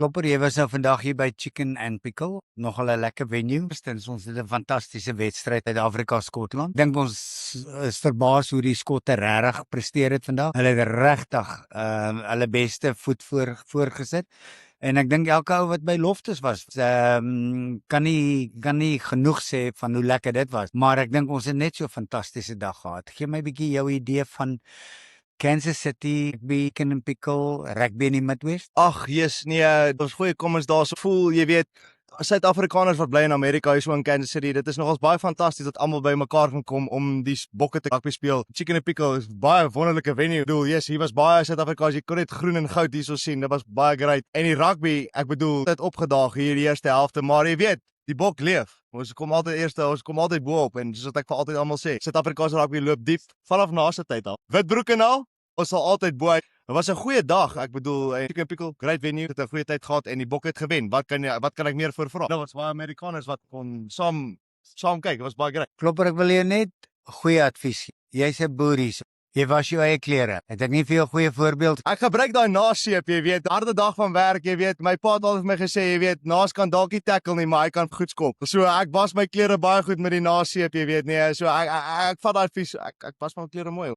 Klopper, jy was nou vandag hier by Chicken and Pickle, nogal 'n lekker venue. Ons het 'n fantastiese wedstryd uit Afrika-Skotland. Dink ons is verbaas hoe die Skotte regtig presteer het vandag. Hulle het regtig hulle beste voet voorgesit. En ek dink elke ou wat by Loftus was, kan nie genoeg sê van hoe lekker dit was. Maar ek dink ons het net so 'n fantastiese dag gehad. Gee my 'n bietjie jou idee van Kansas City, Chicken and Pickle, rugby in die Midwest. Ag, yes, nee, ons goeie comments daar so voel, jy weet, Suid-Afrikaners wat bly in Amerika, hier so in Kansas City, dit is nogals baie fantasties dat almal by mekaar kan kom om die bokke te rugby speel. Chicken and Pickle is baie wonderlike venue. Ek bedoel, yes, hier was baie Suid-Afrikaners, jy kon net groen en goud hier so sien. Dit was baie great. En die rugby, ek bedoel, het opgedaag hier die eerste helfte, maar jy weet, die bok leef. Ons kom altyd bo-op en soos wat ek vir altyd almal sê, Suid-Afrikaanse rugby loop diep vanaf naaste tyd al. Witbroek en al, ons sal altyd bo uit. Dit was 'n goeie dag. Ek bedoel, Chicken Pickle, great venue, het 'n goeie tyd gehad en die bok het gewen. Wat kan ek meer voor vra? Daar was baie Amerikaners wat kon saam kyk. Dit was baie great. Klopper, ek wil jou net goeie advies gee. Jy's 'n boerie. Jy was jou eie klere. Het ek nie vir jou 'n goeie voorbeeld? Ek gebruik daai naseep, jy weet, harde dag van werk, jy weet. My pa het altyd vir my gesê, jy weet, naas kan dalk nie tackle nie, maar hy kan goed skop. So ek was my klere baie goed met die naseep, jy weet, nee. So ek vat daai advies. Ek was my klere mooi.